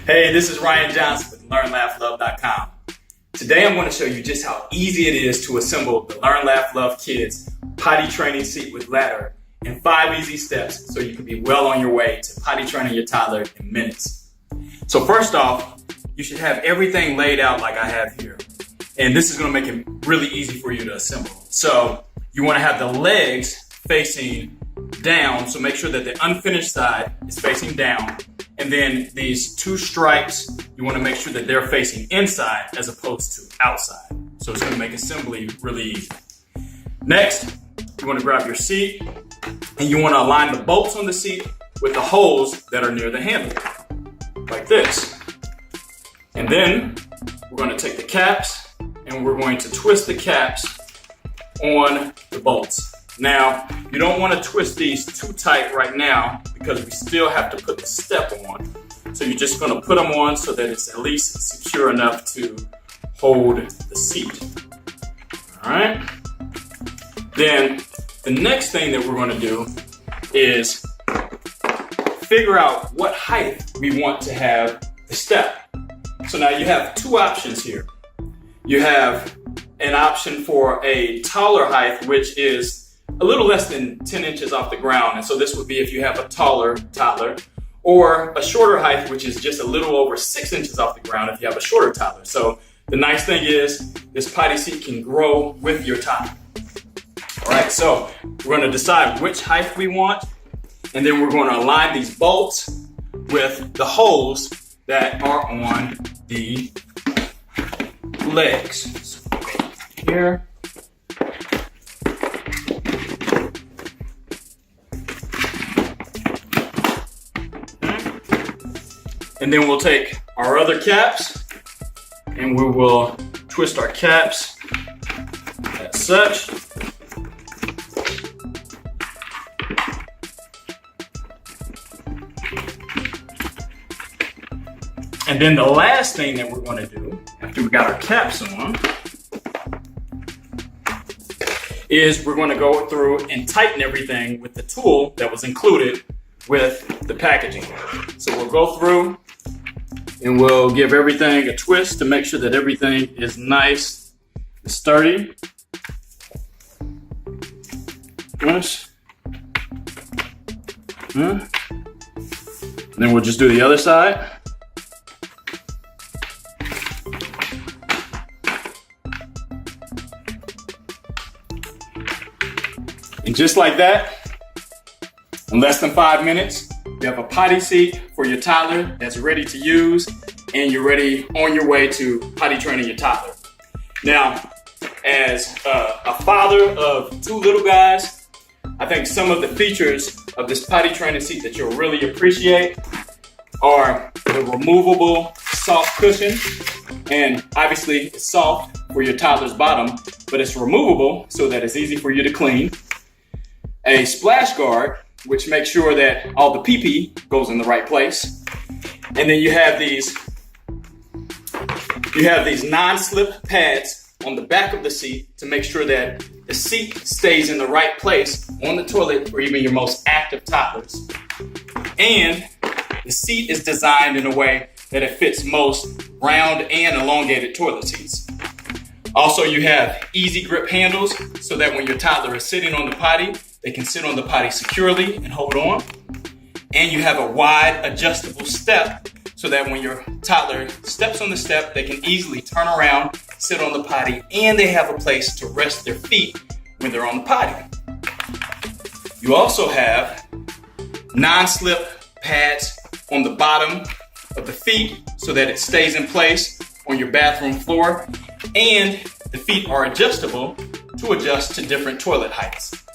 Hey, this is Ryan Johnson with LearnLaughLove.com. Today I'm going to show you just how easy it is to assemble the Learn, Laugh, Love Kids potty training seat with ladder in 5 easy steps so you can be well on your way to potty training your toddler in minutes. So first off, you should have everything laid out like I have here. And this is going to make it really easy for you to assemble. So you want to have the legs facing down, so make sure that the unfinished side is facing down. And then these two stripes, you want to make sure that they're facing inside as opposed to outside. So it's going to make assembly really easy. Next, you want to grab your seat and you want to align the bolts on the seat with the holes that are near the handle, like this. And then we're going to take the caps and we're going to twist the caps on the bolts. Now, you don't want to twist these too tight right now because we still have to put the step on. So you're just going to put them on so that it's at least secure enough to hold the seat. All right. Then the next thing that we're going to do is figure out what height we want to have the step. So now you have two options here. You have an option for a taller height, which is a little less than 10 inches off the ground. And so this would be if you have a taller toddler, or a shorter height, which is just a little over 6 inches off the ground if you have a shorter toddler. So the nice thing is this potty seat can grow with your toddler. All right, so we're going to decide which height we want, and then we're going to align these bolts with the holes that are on the legs. So here. And then we'll take our other caps and we will twist our caps as such. And then the last thing that we're going to do after we got our caps on is we're going to go through and tighten everything with the tool that was included with the packaging. So we'll go through and we'll give everything a twist to make sure that everything is nice and sturdy. Twist. And then we'll just do the other side. And just like that, in less than 5 minutes, you have a potty seat for your toddler that's ready to use, and you're ready on your way to potty training your toddler. Now, as a father of 2 little guys, I think some of the features of this potty training seat that you'll really appreciate are the removable soft cushion. And obviously it's soft for your toddler's bottom, but it's removable so that it's easy for you to clean. A splash guard, which makes sure that all the pee-pee goes in the right place. And then you have these non-slip pads on the back of the seat to make sure that the seat stays in the right place on the toilet for even your most active toddlers. And the seat is designed in a way that it fits most round and elongated toilet seats. Also, you have easy grip handles so that when your toddler is sitting on the potty, they can sit on the potty securely and hold on. And you have a wide adjustable step so that when your toddler steps on the step, they can easily turn around, sit on the potty, and they have a place to rest their feet when they're on the potty. You also have non-slip pads on the bottom of the feet so that it stays in place on your bathroom floor. And the feet are adjustable to adjust to different toilet heights.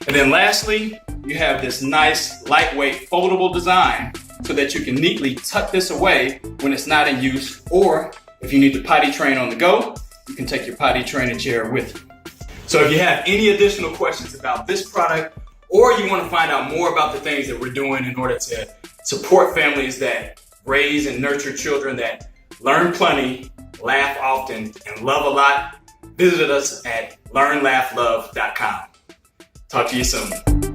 And then lastly, you have this nice, lightweight, foldable design so that you can neatly tuck this away when it's not in use, or if you need to potty train on the go, you can take your potty training chair with you. So if you have any additional questions about this product, or you want to find out more about the things that we're doing in order to support families that raise and nurture children that learn plenty, laugh often, and love a lot, visit us at LearnLaughLove.com. Talk to you soon.